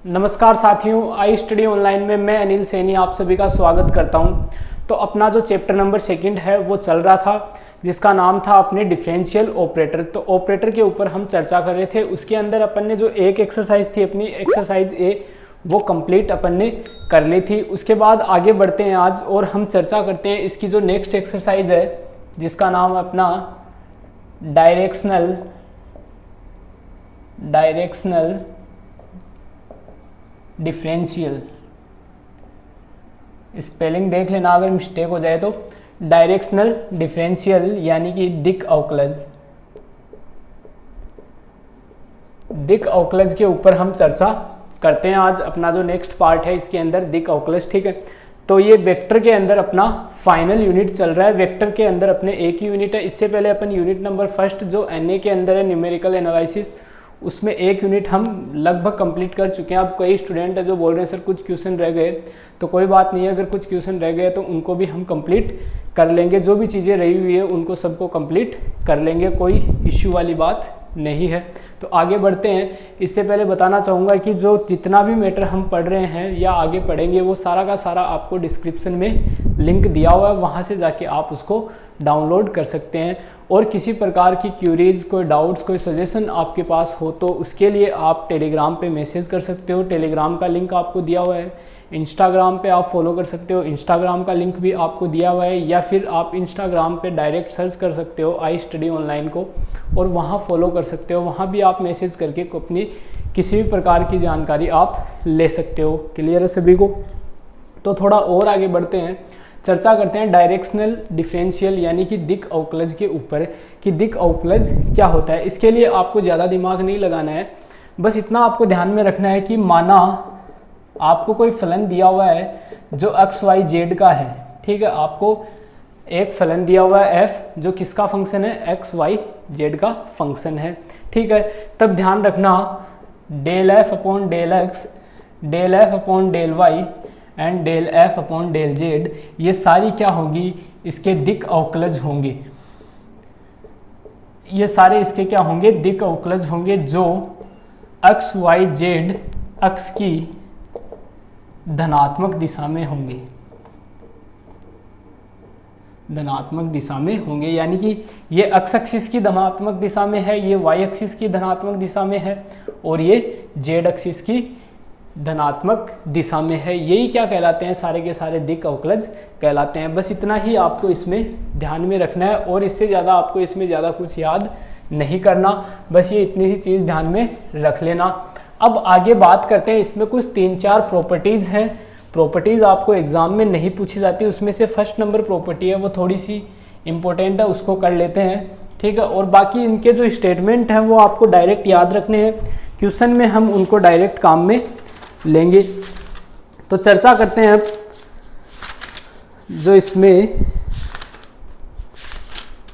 नमस्कार साथियों, I study online में मैं अनिल सैनी आप सभी का स्वागत करता हूं। तो अपना जो चैप्टर नंबर 2 है वो चल रहा था, जिसका नाम था अपने डिफरेंशियल ऑपरेटर। तो ऑपरेटर के ऊपर हम चर्चा कर रहे थे। उसके अंदर अपन ने जो एक एक्सरसाइज थी अपनी एक्सरसाइज ए, वो कंप्लीट अपन ने कर ली थी। उसके बाद आगे बढ़ते हैं आज और हम चर्चा करते हैं इसकी जो नेक्स्ट एक्सरसाइज है, जिसका नाम अपना डायरेक्शनल डिफरेंशियल। स्पेलिंग देख लेना अगर मिस्टेक हो जाए तो। डायरेक्शनल डिफरेंशियल यानी कि दिक् अवकलज के ऊपर हम चर्चा करते हैं आज। अपना जो नेक्स्ट पार्ट है इसके अंदर दिक् अवकलज, ठीक है। तो ये वेक्टर के अंदर अपना फाइनल यूनिट चल रहा है। वेक्टर के अंदर अपने एक ही यूनिट है। इससे पहले अपन यूनिट नंबर फर्स्ट जो एनए के अंदर है, न्यूमेरिकल एनालिसिस, उसमें एक यूनिट हम लगभग कंप्लीट कर चुके हैं। अब कई स्टूडेंट है जो बोल रहे हैं सर कुछ क्वेश्चन रह गए, तो कोई बात नहीं है। अगर कुछ क्वेश्चन रह गए तो उनको भी हम कंप्लीट कर लेंगे। जो भी चीज़ें रही हुई है उनको सबको कंप्लीट कर लेंगे, कोई इश्यू वाली बात नहीं है। तो आगे बढ़ते हैं। इससे पहले बताना चाहूँगा कि जो जितना भी मैटर हम पढ़ रहे हैं या आगे पढ़ेंगे वो सारा का सारा आपको डिस्क्रिप्शन में लिंक दिया हुआ है, वहाँ से जाके आप उसको डाउनलोड कर सकते हैं। और किसी प्रकार की क्यूरीज, कोई डाउट्स, कोई सजेशन आपके पास हो तो उसके लिए आप टेलीग्राम पे मैसेज कर सकते हो। टेलीग्राम का लिंक आपको दिया हुआ है। इंस्टाग्राम पे आप फॉलो कर सकते हो, इंस्टाग्राम का लिंक भी आपको दिया हुआ है। या फिर आप इंस्टाग्राम पे डायरेक्ट सर्च कर सकते हो आई स्टडी ऑनलाइन को और वहाँ फॉलो कर सकते हो। वहाँ भी आप मैसेज करके अपनी किसी भी प्रकार की जानकारी आप ले सकते हो। क्लियर है सभी को? तो थोड़ा और आगे बढ़ते हैं, चर्चा करते हैं डायरेक्शनल डिफरेंशियल यानी कि दिक् अवकलज के ऊपर कि दिक् अवकलज क्या होता है। इसके लिए आपको ज़्यादा दिमाग नहीं लगाना है, बस इतना आपको ध्यान में रखना है कि माना आपको कोई फलन दिया हुआ है जो एक्स वाई जेड का है, ठीक है। आपको एक फलन दिया हुआ है एफ, जो किसका फंक्शन है, एक्स वाई जेड का फंक्शन है, ठीक है। तब ध्यान रखना del f upon del x, del f upon del y and del f upon del z, ये सारी क्या होगी, इसके दिक् अवकलज होंगे। ये सारे इसके क्या होंगे, दिक् अवकलज होंगे, जो एक्स वाई जेड अक्ष की धनात्मक दिशा में होंगे। धनात्मक दिशा में होंगे यानी कि ये एक्स एक्सिस की धनात्मक दिशा में है, ये वाई एक्सिस की धनात्मक दिशा में है और ये जेड एक्सिस की धनात्मक दिशा में है। यही क्या कहलाते हैं, सारे के सारे दिक् अवकलज कहलाते हैं। बस इतना ही आपको इसमें ध्यान में रखना है और इससे ज़्यादा आपको इसमें ज़्यादा कुछ याद नहीं करना, बस ये इतनी सी चीज़ ध्यान में रख लेना। अब आगे बात करते हैं, इसमें कुछ 3-4 प्रॉपर्टीज़ हैं। प्रॉपर्टीज़ आपको एग्जाम में नहीं पूछी जाती, उसमें से फर्स्ट नंबर प्रॉपर्टी है वो थोड़ी सी इंपॉर्टेंट है, उसको कर लेते हैं, ठीक है। और बाकी इनके जो स्टेटमेंट हैं वो आपको डायरेक्ट याद रखने हैं, क्वेश्चन में हम उनको डायरेक्ट काम में लेंगे। तो चर्चा करते हैं अब जो इसमें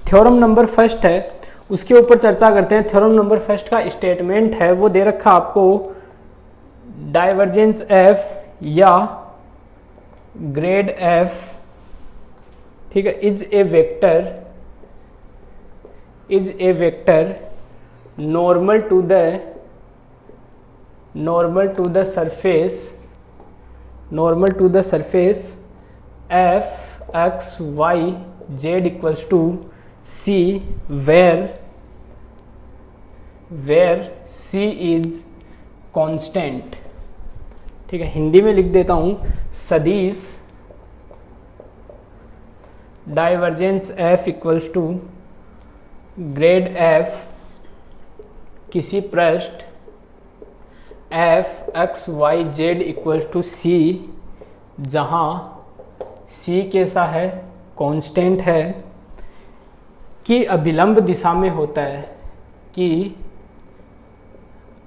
थ्योरम नंबर फर्स्ट है उसके ऊपर चर्चा करते हैं। थ्योरम नंबर फर्स्ट का स्टेटमेंट है वो दे रखा आपको, डाइवर्जेंस एफ या ग्रेड एफ, ठीक है, is a vector normal to the surface F x Y Z equals to C where C is constant, ठीक है। हिंदी में लिख देता हूं, सदिश divergence F equals to grad F किसी पृष्ठ F x Y Z equals to C, जहाँ सी कैसा है, कांस्टेंट है, कि अभिलंब दिशा में होता है, कि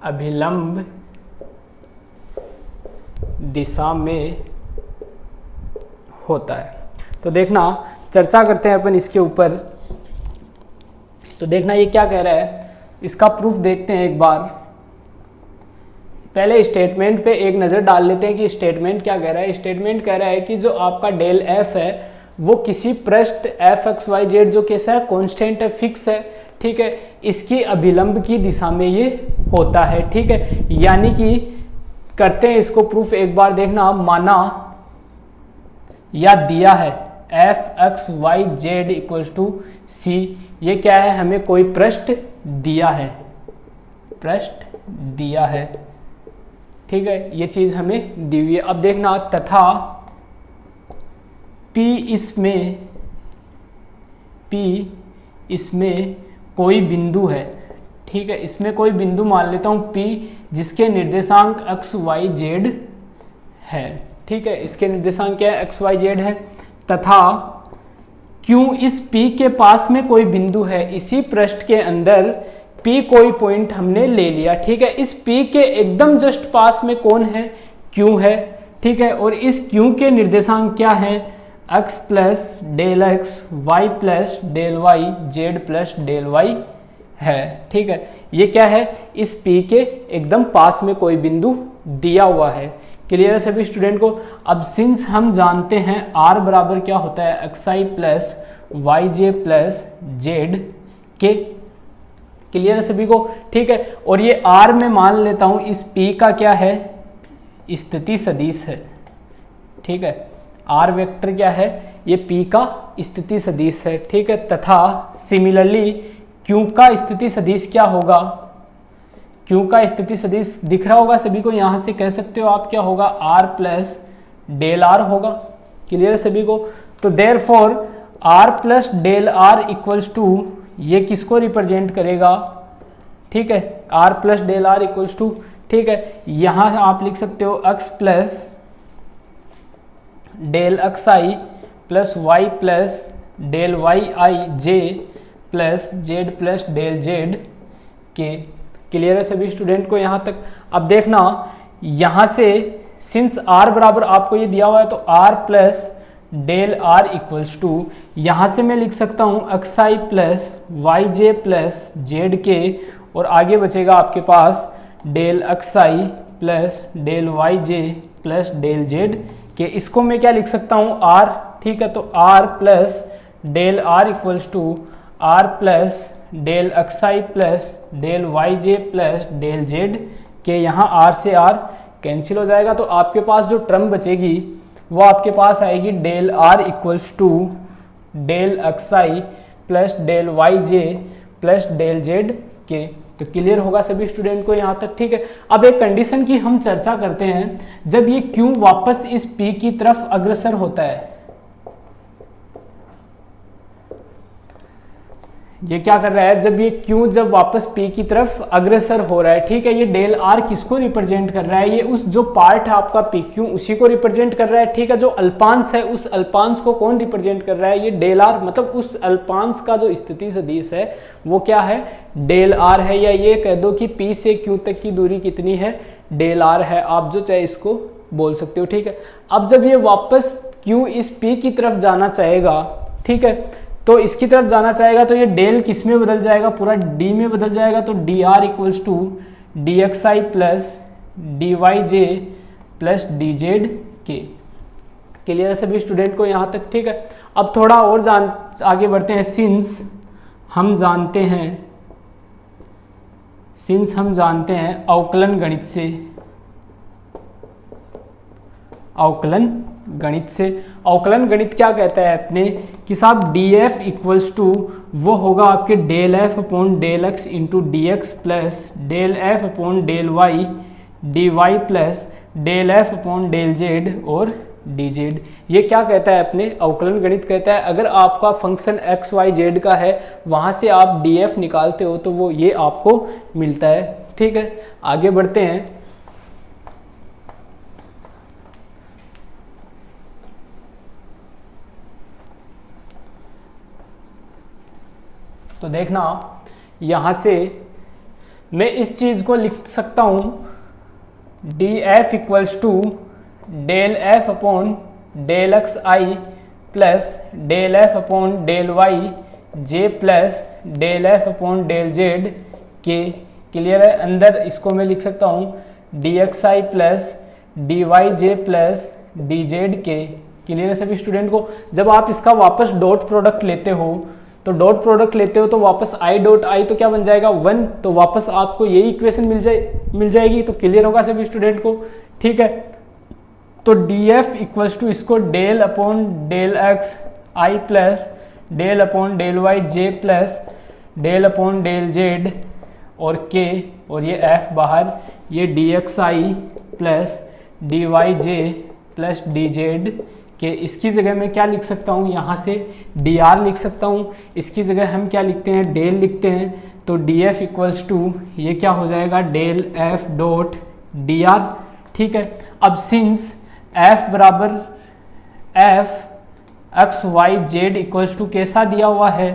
अभिलंब दिशा में होता है। तो देखना, चर्चा करते हैं अपन इसके ऊपर। तो देखना ये क्या कह रहा है, इसका प्रूफ देखते हैं एक बार। पहले स्टेटमेंट पे एक नज़र डाल लेते हैं कि स्टेटमेंट क्या कह रहा है। स्टेटमेंट कह रहा है कि जो आपका डेल एफ है वो किसी पृष्ठ एफ एक्स वाई जेड जो कैसा है, कांस्टेंट है, फिक्स है, ठीक है, इसकी अभिलंब की दिशा में ये होता है, ठीक है। यानी कि करते हैं इसको प्रूफ एक बार देखना। माना या दिया है F x Y Z equals to C, ये क्या है, हमें कोई पृष्ठ दिया है, पृष्ठ दिया है, ठीक है, ये चीज हमें दी हुई है। अब देखना तथा P इसमें कोई बिंदु है, ठीक है, इसमें कोई बिंदु मान लेता हूँ P जिसके निर्देशांक x y z है, ठीक है, इसके निर्देशांक क्या है, x y z है, तथा Q इस P के पास में कोई बिंदु है, इसी पृष्ठ के अंदर P कोई पॉइंट हमने ले लिया, ठीक है, इस P के एकदम जस्ट पास में कौन है, Q है, ठीक है, और इस Q के निर्देशांक क्या है, x plus del x, y plus del y, z plus del y है, ठीक है, ये क्या है, इस P के एकदम पास में कोई बिंदु दिया हुआ है। क्लियर है सभी स्टूडेंट को। अब सिंस हम जानते हैं r बराबर क्या होता है, xi plus y j plus z के, क्लियर है सभी को, ठीक है, और ये r में मान लेता हूं इस P का क्या है, स्थिति सदिश है, ठीक है, r वेक्टर क्या है, ये P का स्थिति सदिश है, ठीक है, तथा सिमिलरली Q का स्थिति सदिश क्या होगा, Q का स्थिति सदिश दिख रहा होगा सभी को, यहां से कह सकते हो आप क्या होगा, r प्लस डेल r होगा। क्लियर है सभी को। तो therefore r plus del r equals to, ये किसको रिप्रेजेंट करेगा, ठीक है, r plus del r equals to, ठीक है, यहां आप लिख सकते हो x plus del x I plus Y plus del Y I J plus Z plus del Z के। क्लियर है सभी स्टूडेंट को यहाँ तक। अब देखना यहाँ से सिंस r बराबर आपको ये दिया हुआ है, तो r plus del r equals to, यहाँ से मैं लिख सकता हूँ एक्स आई plus y j plus z k, और आगे बचेगा आपके पास डेल एक्स आई plus del y j plus del Z k. इसको मैं क्या लिख सकता हूँ, r, ठीक है, तो r plus del r equals to r plus del x I plus del y j plus del Z k, यहाँ r से r कैंसिल हो जाएगा, तो आपके पास जो टर्म बचेगी वो आपके पास आएगी del r equals to del x I plus del y j plus del Z k. तो क्लियर होगा सभी स्टूडेंट को यहाँ तक, ठीक है। अब एक कंडीशन की हम चर्चा करते हैं, जब ये Q वापस इस P की तरफ अग्रसर होता है, ये क्या कर रहा है, जब ये Q जब वापस P की तरफ अग्रसर हो रहा है, ठीक है, ये डेल R किसको रिप्रेजेंट कर रहा है, ये उस जो पार्ट है आपका PQ उसी को रिप्रेजेंट कर रहा है, ठीक है। जो अल्पांश है उस अल्पांश को कौन रिप्रेजेंट कर रहा है, ये डेल R, मतलब उस अल्पांश का जो स्थिति सदिश है वो क्या है, डेल R है, या ये कह दो कि P से Q तक की दूरी कितनी है, डेल R है, आप जो चाहे इसको बोल सकते हो, ठीक है। अब जब ये वापस Q इस P की तरफ जाना चाहेगा, ठीक है, तो इसकी तरफ जाना चाहेगा, तो ये डेल किस में बदल जाएगा, पूरा D में बदल जाएगा, तो d r equals to d x I plus d y j plus d z के। क्लियर है सभी स्टूडेंट को यहाँ तक, ठीक है। अब थोड़ा और आगे बढ़ते हैं। सिंस हम जानते हैं अवकलन गणित से, अवकलन गणित क्या कहता है अपने कि साहब डी एफ इक्वल्स टू वो होगा आपके del f upon del x into d x plus del f upon del y d y plus del f upon del z और डी जेड। ये क्या कहता है अपने अवकलन गणित कहता है, अगर आपका फंक्शन एक्स वाई जेड का है, वहाँ से आप डी एफ निकालते हो तो वो ये आपको मिलता है, ठीक है। आगे बढ़ते हैं। तो देखना यहाँ से मैं इस चीज़ को लिख सकता हूँ d f equals to del f upon del x I plus del f upon del y j plus del f upon del Z के। क्लियर है। अंदर इसको मैं लिख सकता हूँ डी एक्स आई plus d y j plus d z के। Clear है सभी स्टूडेंट को। जब आप इसका वापस डॉट प्रोडक्ट लेते हो तो डॉट प्रोडक्ट लेते हो तो वापस आई डॉट आई तो क्या बन जाएगा 1, तो वापस आपको यही इक्वेशन मिल जाएगी। तो क्लियर होगा सभी स्टूडेंट को, ठीक है। तो डी एफ इक्वल्स टू इसको डेल अपॉन डेल एक्स आई plus del upon del y j plus del upon del z और के, और ये एफ बाहर, ये डी एक्स आई plus d y j plus d z k. इसकी जगह मैं क्या लिख सकता हूँ, यहाँ से डी आर लिख सकता हूँ, इसकी जगह हम क्या लिखते हैं, डेल लिखते हैं। तो डी एफ इक्वल्स टू ये क्या हो जाएगा, del f dot d r, ठीक है। अब सिंस एफ बराबर f x Y Z equals to कैसा दिया हुआ है,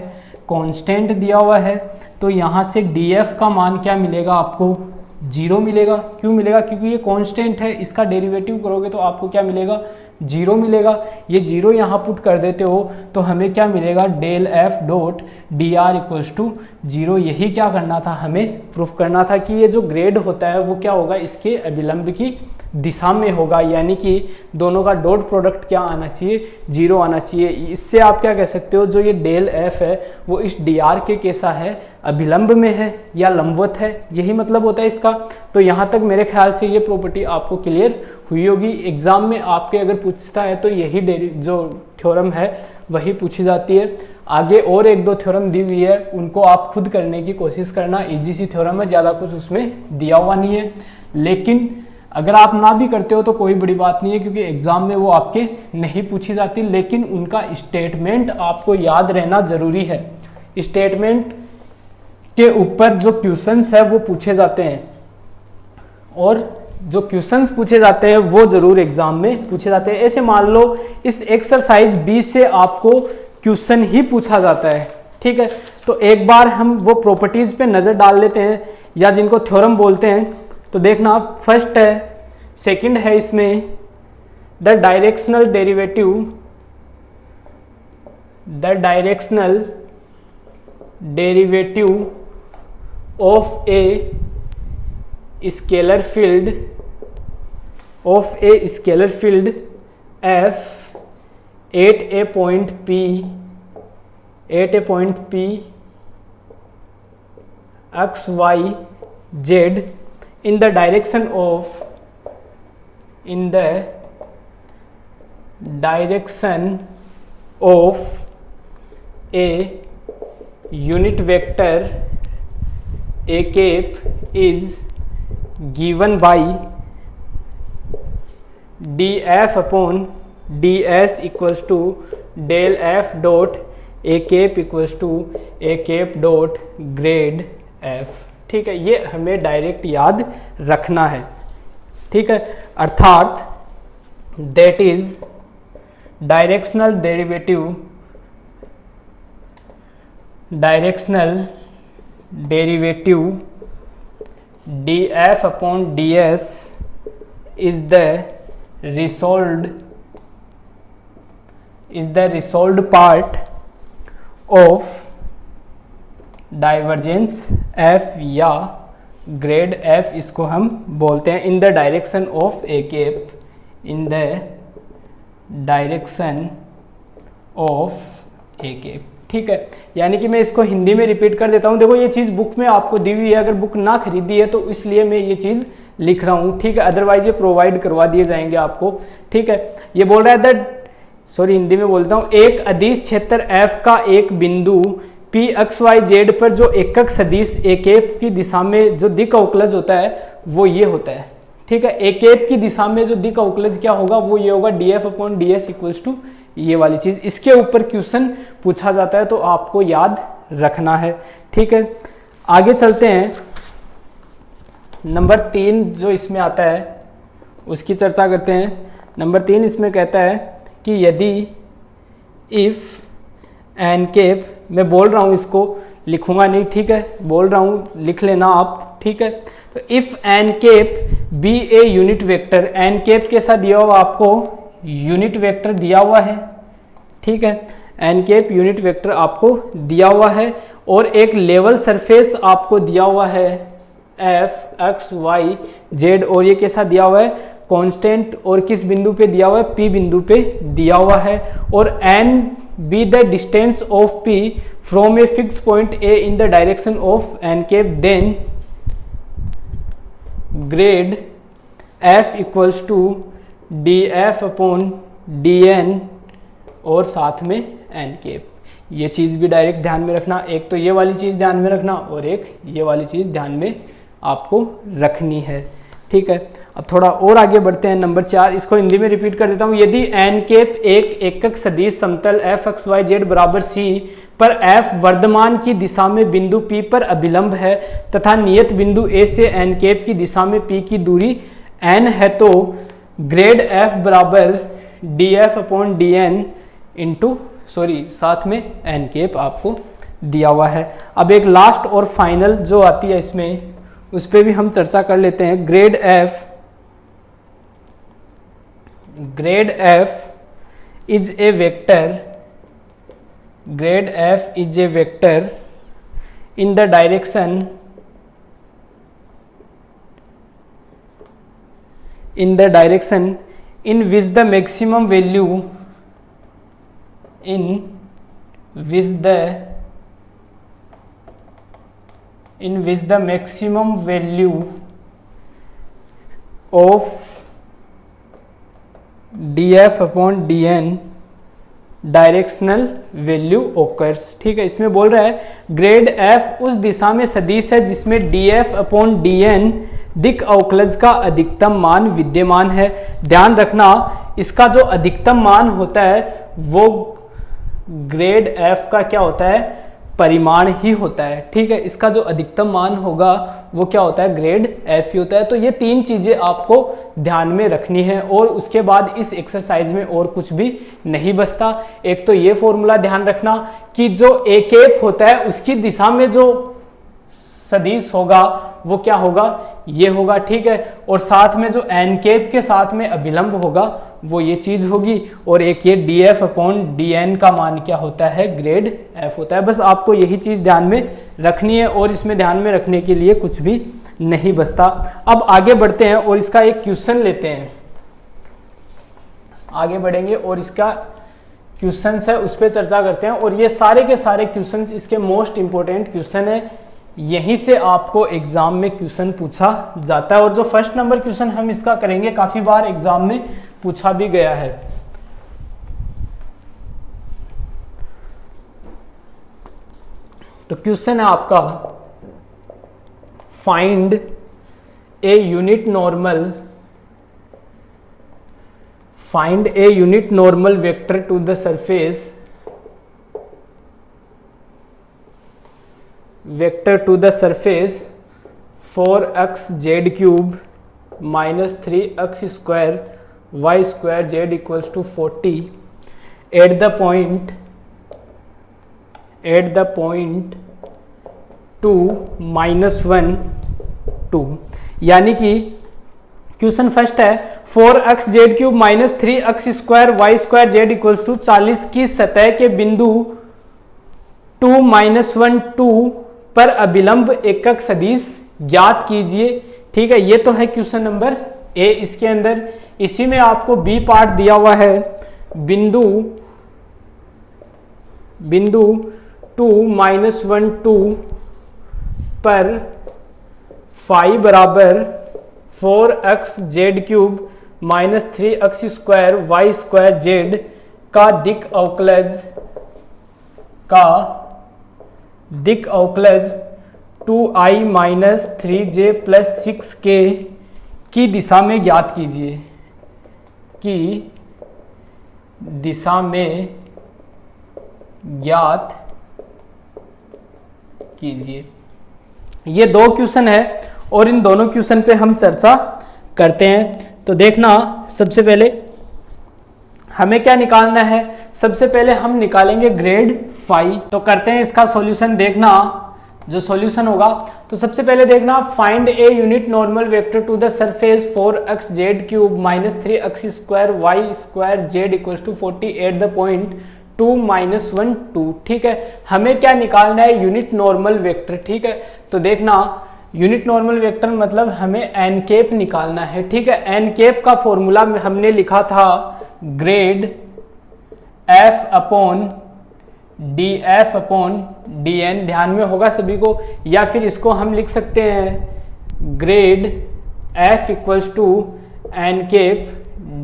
कांस्टेंट दिया हुआ है, तो यहाँ से डी एफ का मान क्या मिलेगा आपको, 0 मिलेगा। क्यों मिलेगा, क्योंकि ये कांस्टेंट है, इसका डेरिवेटिव करोगे तो आपको क्या मिलेगा, 0 मिलेगा। ये 0 यहाँ पुट कर देते हो तो हमें क्या मिलेगा, del f dot d r equals to 0। यही क्या करना था, हमें प्रूफ करना था कि ये जो ग्रेड होता है वो क्या होगा, इसके अभिलंब की दिशा में होगा, यानी कि दोनों का डॉट प्रोडक्ट क्या आना चाहिए, 0 आना चाहिए। इससे आप क्या कह सकते हो, जो ये डेल एफ है वो इस डी आर के कैसा है, अभिलंब में है या लंबवत है, यही मतलब होता है इसका। तो यहाँ तक मेरे ख्याल से ये प्रॉपर्टी आपको क्लियर हुई होगी। एग्जाम में आपके अगर पूछता है तो यही जो थ्योरम है वही पूछी जाती है। आगे और 1-2 थ्योरम दी हुई है, उनको आप खुद करने की कोशिश करना। इजी सी थ्योरम है, ज़्यादा कुछ उसमें दिया हुआ नहीं है। लेकिन अगर आप ना भी करते हो तो कोई बड़ी बात नहीं है, क्योंकि एग्जाम में वो आपके नहीं पूछी जाती, लेकिन उनका स्टेटमेंट आपको याद रहना जरूरी है। स्टेटमेंट के ऊपर जो क्वेश्चंस है वो पूछे जाते हैं, और जो क्वेश्चंस पूछे जाते हैं वो जरूर एग्जाम में पूछे जाते हैं। ऐसे मान लो इस एक्सरसाइज 20 से आपको क्वेश्चन ही पूछा जाता है, ठीक है। तो एक बार हम वो प्रॉपर्टीज पे नजर डाल लेते हैं, या जिनको थ्योरम बोलते हैं। तो देखना, फर्स्ट है, सेकंड है इसमें the directional derivative of a scalar field f at a point p x Y z in the direction of a unit vector a cap is given by df upon ds equals to del f dot a cap equals to a cap dot grade f, ठीक है। ये हमें direct याद रखना है, ठीक है। अर्थात that is directional derivative d f upon d s is the resolved part of divergence F या ग्रेड एफ, इसको हम बोलते हैं। In the direction of a cap, in the direction of a cap, ठीक है। यानी कि मैं इसको हिंदी में रिपीट कर देता हूँ। देखो ये चीज़ बुक में आपको दी हुई है, अगर बुक ना खरीदी है तो इसलिए मैं ये चीज़ लिख रहा हूँ, ठीक है। अदरवाइज ये प्रोवाइड करवा दिए जाएंगे आपको, ठीक है। ये बोल रहा है हिंदी में बोलता हूँ, एक अदिश क्षेत्र एफ का एक बिंदु पी एक्स वाई जेड पर जो एकक सदिश ए केप की दिशा में जो दिक अवकलज होता है वो ये होता है, ठीक है। ए केप की दिशा में जो दिक अवकलज क्या होगा, वो ये होगा d f upon d s equals to ये वाली चीज। इसके ऊपर क्वेश्चन पूछा जाता है तो आपको याद रखना है, ठीक है। आगे चलते हैं, नंबर 3 जो इसमें आता है उसकी चर्चा करते हैं। नंबर 3 इसमें कहता है कि यदि इफ एन केप, मैं बोल रहा हूँ इसको लिखूंगा नहीं, ठीक है, बोल रहा हूँ लिख लेना आप, ठीक है। तो if n cap be a unit vector, n cap कैसा दिया हुआ आपको, यूनिट वेक्टर दिया हुआ है, ठीक है। एन केप यूनिट वेक्टर आपको दिया हुआ है और एक लेवल सरफेस आपको दिया हुआ है एफ एक्स वाई जेड, और ये कैसा दिया हुआ है, कांस्टेंट, और किस बिंदु पे दिया हुआ है, पी बिंदु पे दिया हुआ है। और n be the distance of P from a fix point A in the direction of n cap, then grad F equals to dF upon dN और साथ में n कैप। ये चीज़ भी डायरेक्ट ध्यान में रखना, एक तो ये वाली चीज़ ध्यान में रखना और एक ये वाली चीज़ ध्यान में आपको रखनी है, ठीक है। अब थोड़ा और आगे बढ़ते हैं, नंबर 4, इसको हिंदी में रिपीट कर देता हूँ। यदि n कैप एक एकक सदिश समतल f x y z बराबर c पर f वर्धमान की दिशा में बिंदु P पर अभिलंब है तथा नियत बिंदु A से n कैप की दिशा में P की दूरी n है, तो ग्रेड F बराबर dF अपॉन dN इंटू साथ में n कैप आपको दिया हुआ है। अब एक लास्ट और फाइनल जो आती है इसमें, उस पर भी हम चर्चा कर लेते हैं। Grade F is a vector, grade F is a vector in the direction in which the maximum value of dF upon dN directional value occurs, ठीक है। इसमें बोल रहा है ग्रेड F उस दिशा में सदिश है जिसमें dF अपॉन dN दिक् अवकलज का अधिकतम मान विद्यमान है। ध्यान रखना, इसका जो अधिकतम मान होता है वो ग्रेड F का क्या होता है, परिमाण ही होता है, ठीक है। इसका जो अधिकतम मान होगा वो क्या होता है, ग्रेड F ही होता है। तो ये तीन चीजें आपको ध्यान में रखनी है और उसके बाद इस एक्सरसाइज में और कुछ भी नहीं बचता। एक तो ये फॉर्मूला ध्यान रखना कि जो A कैप होता है उसकी दिशा में जो सदिश होगा वो क्या होगा, ये होगा, ठीक है। और साथ में जो n कैप के साथ में अभिलंब होगा वो ये चीज होगी, और एक ये dF अपॉन dN का मान क्या होता है, ग्रेड F होता है। बस आपको यही चीज ध्यान में रखनी है और इसमें ध्यान में रखने के लिए कुछ भी नहीं बचता। अब आगे बढ़ते हैं और इसका एक क्वेश्चन लेते हैं, आगे बढ़ेंगे और इसका क्वेश्चन है उस पर चर्चा करते हैं। और ये सारे के सारे क्वेश्चन इसके मोस्ट इंपोर्टेंट क्वेश्चन है, यहीं से आपको एग्जाम में क्वेश्चन पूछा जाता है। और जो फर्स्ट नंबर क्वेश्चन हम इसका करेंगे, काफी बार एग्जाम में पूछा भी गया है। तो क्वेश्चन है आपका, find a unit normal vector to the surface four x z cube minus 3x square y square z equals to 40 at the point 2 -1 2। यानी कि क्वेश्चन फर्स्ट है 4x z cube minus 3x square y square z equals to 40 की सतह के बिंदु 2 -1 2 पर अभिलंब एकक सदिश ज्ञात कीजिए, ठीक है। ये तो है क्वेश्चन नंबर ए। इसके अंदर इसी में आपको बी पार्ट दिया हुआ है, बिंदु 2 -1 2 पर फाई बराबर 4x z cube minus 3x square y square z का दिक् अवकलज 2i minus 3j plus 6k की दिशा में ज्ञात कीजिए, ये दो क्वेश्चन है और इन दोनों क्वेश्चन पे हम चर्चा करते हैं। तो देखना, सबसे पहले हमें क्या निकालना है, सबसे पहले हम निकालेंगे ग्रेड फाई। तो करते हैं इसका सॉल्यूशन। देखना जो सॉल्यूशन होगा, तो सबसे पहले देखना, find a unit normal vector to the surface 4x z cube minus 3x square y square z equals to 40 at the point 2 -1 2, ठीक है। हमें क्या निकालना है, यूनिट नॉर्मल वेक्टर, ठीक है। तो देखना, यूनिट नॉर्मल वेक्टर मतलब हमें एन कैप निकालना है, ठीक है। एन कैप का फॉर्मूला हमने लिखा था grad F upon d f upon d n, ध्यान में होगा सभी को। या फिर इसको हम लिख सकते हैं grad f equals to n cap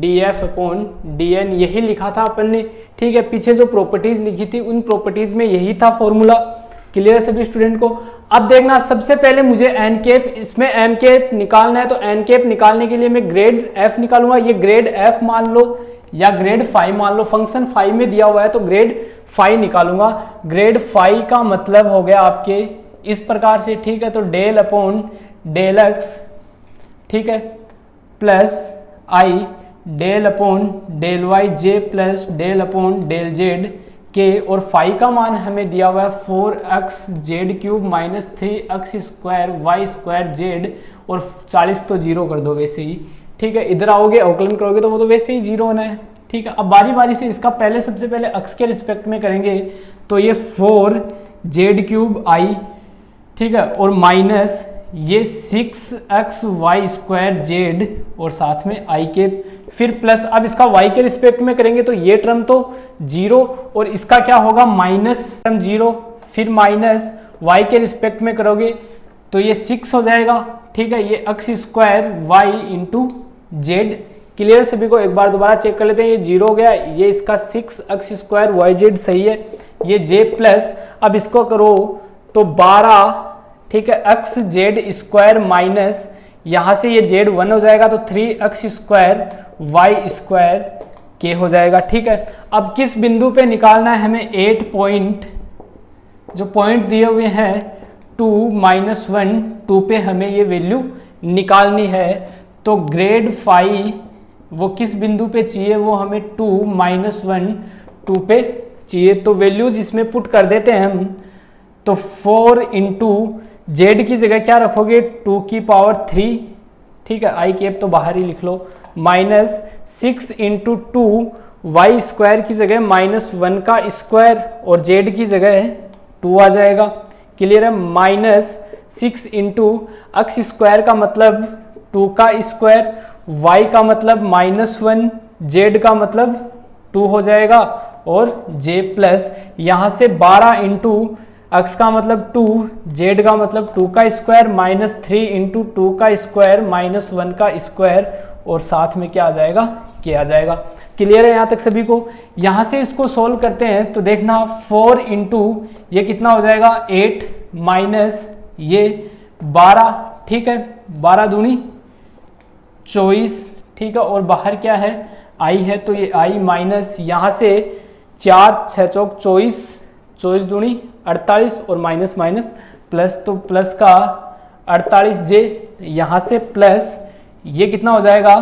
d f upon d n, यही लिखा था अपन ने, ठीक है। पीछे जो प्रॉपर्टीज लिखी थी उन प्रॉपर्टीज में यही था फॉर्मूला। क्लियर है सभी स्टूडेंट को। अब देखना, सबसे पहले मुझे एन केप, इसमें एन केप निकालना है, तो एन केप निकालने के लिए मैं ग्रेड एफ निकालूंगा। ये ग्रेड एफ मान लो या ग्रेड फाइव मान लो, फंक्शन फाइव में दिया हुआ है तो ग्रेड फाइव निकालूंगा। ग्रेड फाइव का मतलब हो गया आपके इस प्रकार से, ठीक है। तो डेल अपॉन डेल एक्स, ठीक है, plus i del upon del y j plus del upon del Z k, और फाइव का मान हमें दिया हुआ है 4x z cube minus 3x square y square z, और 40 तो जीरो कर दो वैसे ही, ठीक है। इधर आओगे अवकलन करोगे तो वो तो वैसे ही जीरो होना है, ठीक है। अब बारी बारी से इसका पहले सबसे पहले x के रिस्पेक्ट में करेंगे, तो ये 4 जेड क्यूब आई, ठीक है, और माइनस ये 6x वाई स्क्वायर जेड, और साथ में आई के, फिर प्लस, अब इसका y के रिस्पेक्ट में करेंगे तो ये टर्म तो जीरो, और इसका क्या होगा माइनस टर्म जीरो, फिर माइनस y के रिस्पेक्ट में करोगे तो ये 6 हो जाएगा, ठीक है। ये x square y into z. Clear सभी को। एक बार दोबारा चेक कर लेते हैं, ये जीरो हो गया, ये इसका 6x स्क्वायर वाई जेड सही है, ये j प्लस, अब इसको करो तो 12, ठीक है, x जेड स्क्वायर माइनस, यहाँ से ये जेड 1 हो जाएगा तो 3x स्क्वायर वाई स्क्वायर के हो जाएगा, ठीक है। अब किस बिंदु पे निकालना है हमें, 8 पॉइंट, जो पॉइंट दिए हुए हैं 2 -1 2 पे हमें ये वैल्यू निकालनी है। तो ग्रेड 5 वो किस बिंदु पे चाहिए, वो हमें 2 -1 2 पे चाहिए। तो वैल्यू जिसमें पुट कर देते हैं हम, तो 4 इंटू जेड की जगह क्या रखोगे 2 की पावर 3, ठीक है, आई केप तो बाहर ही लिख लो, माइनस 6 इंटू 2 वाई स्क्वायर की जगह -1 का स्क्वायर, और जेड की जगह 2 आ जाएगा। क्लियर है। माइनस 6 इंटू एक्स स्क्वायर का मतलब 2 का स्क्वायर, वाई का मतलब -1, जेड का मतलब 2 हो जाएगा, और जे प्लस यहाँ से 12 इंटू एक्स का मतलब 2, जेड का मतलब 2 का स्क्वायर, माइनस 3 इंटू 2 का स्क्वायर माइनस 1 का स्क्वायर, और साथ में क्या आ जाएगा, क्या आ जाएगा। क्लियर है यहाँ तक सभी को। यहाँ से इसको सोल्व करते हैं तो देखना 4 इंटू ये कितना हो जाएगा 8 माइनस ये 12, ठीक है, 12 दूनी 24, ठीक है, और बाहर क्या है आई है, तो ये आई माइनस यहाँ से 4 6 चौक 24, 24 दूनी 48, और माइनस माइनस प्लस, तो प्लस का 48 जे, यहाँ से प्लस ये कितना हो जाएगा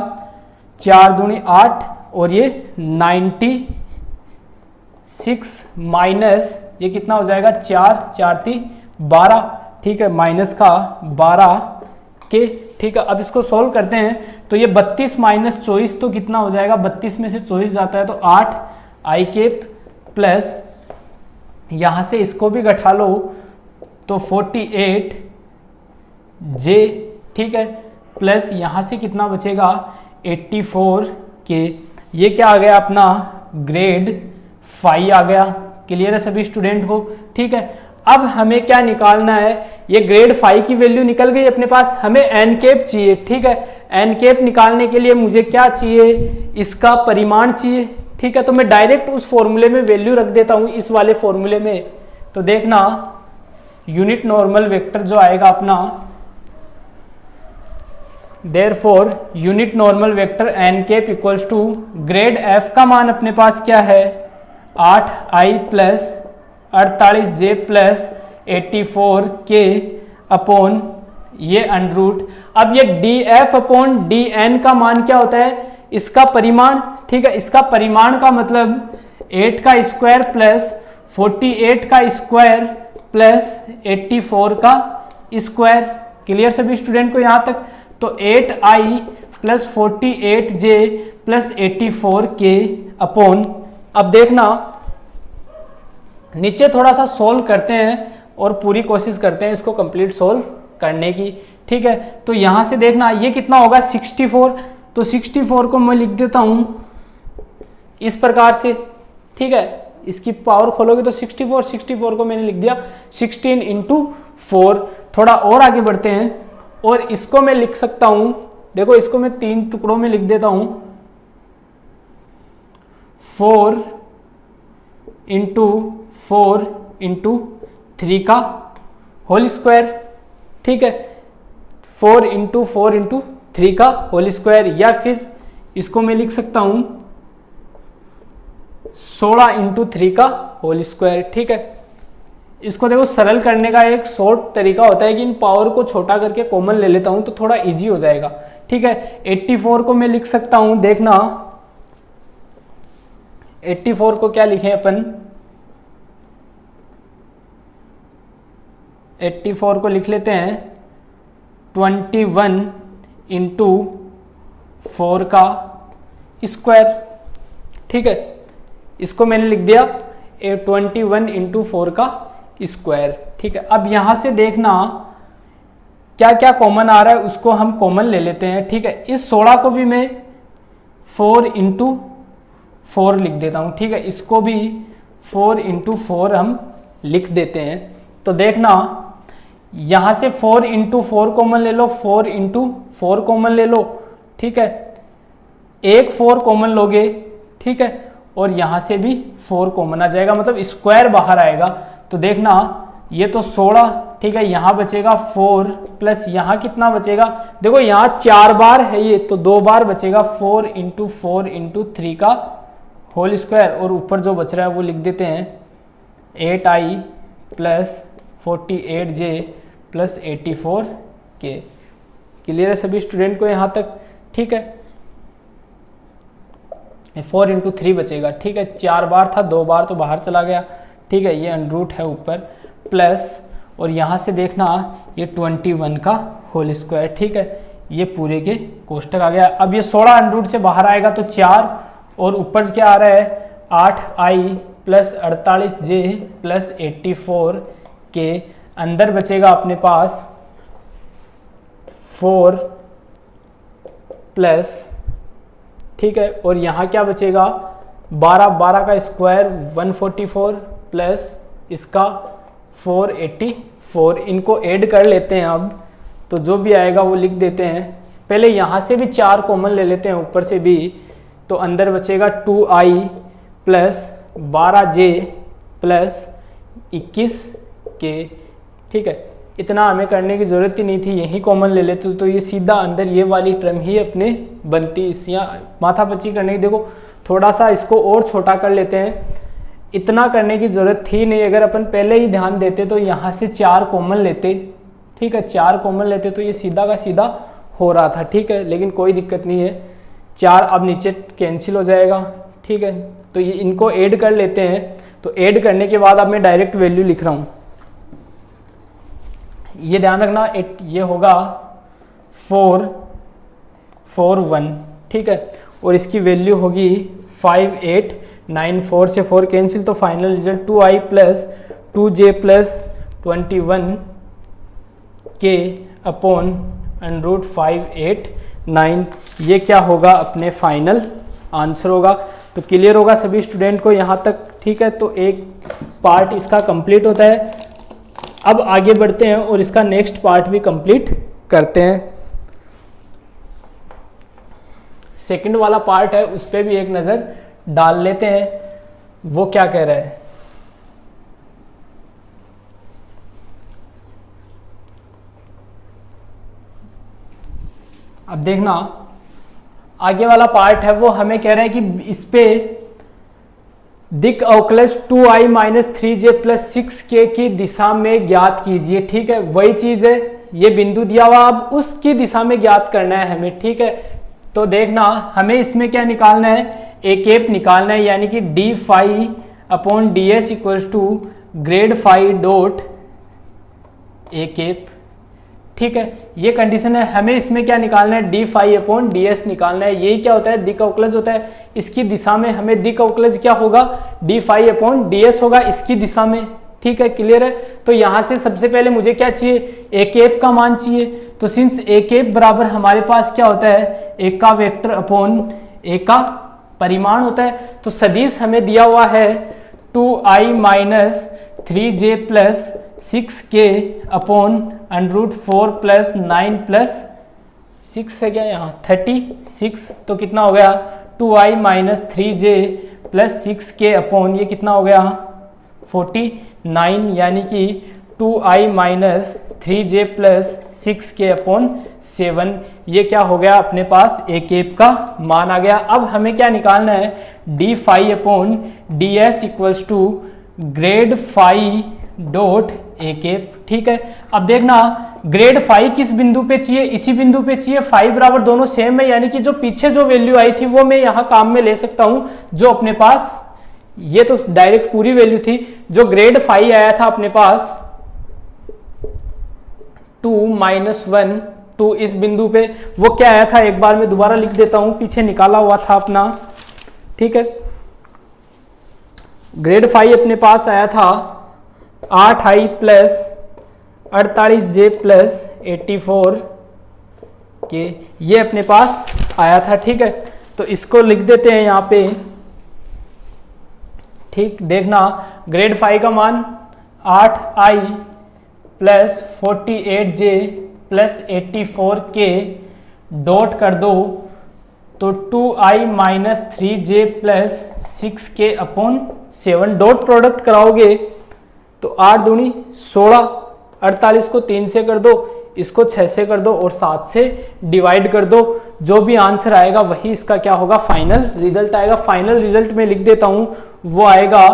4 दूनी 8, और ये 96 माइनस ये कितना हो जाएगा 4 4 3 12, ठीक है, माइनस का 12 के, ठीक है। अब इसको सोल्व करते हैं तो ये 32 माइनस 24 तो कितना हो जाएगा, 32 में से 24 जाता है तो 8 आई केप, प्लस यहाँ से इसको भी घटा लो तो 48 जे, ठीक है, प्लस यहाँ से कितना बचेगा 84 के। ये क्या आ गया अपना ग्रेड 5 आ गया। क्लियर है सभी स्टूडेंट को, ठीक है। अब हमें क्या निकालना है, ये ग्रेड 5 की वैल्यू निकल गई अपने पास, हमें एन केप चाहिए, ठीक है। एन केप निकालने के लिए मुझे क्या चाहिए, इसका परिमाण चाहिए, ठीक है। तो मैं डायरेक्ट उस फॉर्मूले में वैल्यू रख देता हूँ, इस वाले फॉर्मूले में। तो देखना यूनिट नॉर्मल वेक्टर जो आएगा अपना, therefore unit normal vector n cap equals to grad f का मान अपने पास क्या है 8i प्लस 48 जे प्लस 84 के अपॉन ये अंडरूट। अब ये d f upon d n का मान क्या होता है, इसका परिमाण, ठीक है। इसका परिमाण का मतलब 8 का स्क्वायर प्लस 48 का स्क्वायर प्लस 84 का स्क्वायर। क्लियर सभी स्टूडेंट को यहाँ तक। तो 8i plus 48j plus 84k upon, अब देखना नीचे थोड़ा सा सोल्व करते हैं और पूरी कोशिश करते हैं इसको कंप्लीट सोल्व करने की, ठीक है। तो यहाँ से देखना ये कितना होगा 64, तो 64 को मैं लिख देता हूँ इस प्रकार से, ठीक है। इसकी पावर खोलोगे तो 64, 64 को मैंने लिख दिया 16 इंटू 4। थोड़ा और आगे बढ़ते हैं और इसको मैं लिख सकता हूं, देखो इसको मैं 3 टुकड़ों में लिख देता हूं, 4 इंटू 4 इंटू 3 का होल स्क्वायर, ठीक है, 4 इंटू 4 इंटू 3 का होल स्क्वायर, या फिर इसको मैं लिख सकता हूं 16 इंटू 3 का होल स्क्वायर, ठीक है। इसको देखो सरल करने का एक शॉर्ट तरीका होता है कि इन पावर को छोटा करके कॉमन ले लेता हूं तो थोड़ा इजी हो जाएगा, ठीक है। 84 को मैं लिख सकता हूं, देखना 84 को क्या लिखें अपन, 84 को लिख लेते हैं 21 इंटू 4 का स्क्वायर, ठीक है। इसको मैंने लिख दिया 21 इंटू 4 का स्क्वायर, ठीक है। अब यहां से देखना क्या क्या कॉमन आ रहा है, उसको हम कॉमन ले लेते हैं, ठीक है। इस 16 को भी मैं 4 इंटू 4 लिख देता हूं, ठीक है। इसको भी 4 इंटू 4 हम लिख देते हैं। तो देखना यहां से 4 इंटू 4 कॉमन ले लो, 4 इंटू 4 कॉमन ले लो, ठीक है। एक 4 कॉमन लोगे, ठीक है, और यहां से भी 4 कॉमन आ जाएगा, मतलब स्क्वायर बाहर आएगा। तो देखना ये तो 16, ठीक है, यहां बचेगा 4 प्लस यहां कितना बचेगा, देखो यहां 4 बार है ये, तो 2 बार बचेगा 4 इंटू 4 इंटू 3 का होल स्क्वायर, और ऊपर जो बच रहा है वो लिख देते हैं 8i plus 48j plus 84k। Clear है सभी स्टूडेंट को यहाँ तक, ठीक है। 4 इंटू 3 बचेगा, ठीक है, 4 बार था, 2 बार तो बाहर चला गया, ठीक है, ये अंडरूट है ऊपर, प्लस और यहाँ से देखना ये 21 का होल स्क्वायर, ठीक है, ये पूरे के कोष्टक आ गया। अब ये 16 अंडरूट से बाहर आएगा तो 4, और ऊपर क्या आ रहा है 8i plus 48j plus 84k, अंदर बचेगा अपने पास 4 प्लस, ठीक है, और यहाँ क्या बचेगा 12 का स्क्वायर 144 प्लस इसका 484। इनको ऐड कर लेते हैं अब, तो जो भी आएगा वो लिख देते हैं। पहले यहाँ से भी 4 कॉमन ले लेते हैं, ऊपर से भी, तो अंदर बचेगा 2i plus 12j plus 21k, ठीक है। इतना हमें करने की ज़रूरत ही नहीं थी, यही कॉमन ले लेते तो ये सीधा अंदर ये वाली टर्म ही अपने बनती। इस यहाँ माथापच्ची करने की, देखो थोड़ा सा इसको और छोटा कर लेते हैं, इतना करने की ज़रूरत थी नहीं। अगर अपन पहले ही ध्यान देते तो यहाँ से 4 कॉमन लेते, ठीक है, 4 कॉमन लेते तो ये सीधा का सीधा हो रहा था, ठीक है, लेकिन कोई दिक्कत नहीं है, 4 अब नीचे कैंसिल हो जाएगा, ठीक है। तो ये इनको ऐड कर लेते हैं, तो ऐड करने के बाद अब मैं डायरेक्ट वैल्यू लिख रहा हूँ, ये ध्यान रखना, ये होगा 441, ठीक है, और इसकी वैल्यू होगी 5894 से 4 कैंसिल, तो final result 2i plus 2j plus 21k upon under root 589, ये क्या होगा अपने फाइनल आंसर होगा। तो क्लियर होगा सभी स्टूडेंट को यहाँ तक, ठीक है। तो एक पार्ट इसका कंप्लीट होता है। अब आगे बढ़ते हैं और इसका नेक्स्ट पार्ट भी कंप्लीट करते हैं। सेकंड वाला पार्ट है, उस पर भी एक नज़र डाल लेते हैं, वो क्या कह रहा है। अब देखना आगे वाला पार्ट है, वो हमें कह रहा है कि इस पे दिक् अवकलज 2i minus 3j plus 6k की दिशा में ज्ञात कीजिए, ठीक है। वही चीज है, ये बिंदु दिया हुआ, अब उसकी दिशा में ज्ञात करना है हमें, ठीक है। तो देखना हमें इसमें क्या निकालना है, ए केप निकालना है, यानी कि d phi upon d s equals to grad phi dot a cap, ठीक है। ये कंडीशन है, हमें इसमें क्या निकालना है, d phi upon d s निकालना है। यही क्या होता है, दिक् अवकलज होता है। इसकी दिशा में हमें दिक् अवकलज क्या होगा, d phi upon d s होगा इसकी दिशा में, ठीक है, क्लियर है। तो यहां से सबसे पहले मुझे क्या चाहिए, ए केप का मान चाहिए। तो सिंस ए केप बराबर हमारे पास क्या होता है, ए का वेक्टर अपॉन ए का परिमाण होता है। तो सदिश हमें दिया हुआ है 2i minus 3j plus 6k upon √4 plus 9 plus 6 है क्या यहाँ 36, तो कितना हो गया 2i minus 3j plus 6k upon ये कितना हो गया 49, यानी कि 2i minus 3j plus 6k upon 7, ये क्या हो गया अपने पास ए केप का मान आ गया। अब हमें क्या निकालना है d phi upon d s equals to grad phi dot a cap. ठीक है, अब देखना ग्रेड फाई किस बिंदु पे चाहिए, इसी बिंदु पे चाहिए, फाई बराबर दोनों सेम है, यानी कि जो पीछे जो वैल्यू आई थी वो मैं यहाँ काम में ले सकता हूँ, जो अपने पास ये तो डायरेक्ट पूरी वैल्यू थी, जो ग्रेड फाई आया था अपने पास 2 - 1 2 इस बिंदु पे, वो क्या आया था एक बार मैं दोबारा लिख देता हूं, पीछे निकाला हुआ था अपना। ठीक है, ग्रेड फाई अपने पास आया था 8i प्लस 48j प्लस 84 के, ये अपने पास आया था। ठीक है, तो इसको लिख देते हैं यहाँ पे। ठीक, देखना ग्रेड फाई का मान 8i plus 48j plus 84k dot कर दो तो 2i minus 3j plus 6k upon 7, dot product कराओगे तो 8 दूनी 16, 48 को 3 से कर दो, इसको 6 से कर दो और 7 से डिवाइड कर दो, जो भी आंसर आएगा वही इसका क्या होगा फाइनल रिजल्ट आएगा। फाइनल रिजल्ट में लिख देता हूं, वो आएगा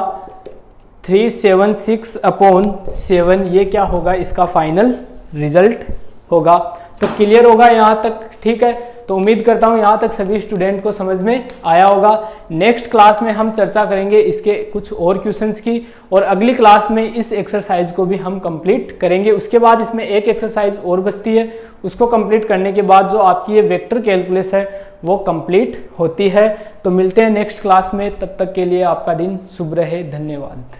376 अपॉन 7, ये क्या होगा इसका फाइनल रिजल्ट होगा। तो क्लियर होगा यहाँ तक। ठीक है, तो उम्मीद करता हूँ यहाँ तक सभी स्टूडेंट को समझ में आया होगा। नेक्स्ट क्लास में हम चर्चा करेंगे इसके कुछ और क्वेश्चंस की, और अगली क्लास में इस एक्सरसाइज को भी हम कंप्लीट करेंगे। उसके बाद इसमें एक एक्सरसाइज और बचती है, उसको कंप्लीट करने के बाद जो आपकी ये वेक्टर कैलकुलस है वो कंप्लीट होती है। तो मिलते हैं नेक्स्ट क्लास में, तब तक के लिए आपका दिन शुभ रहे, धन्यवाद।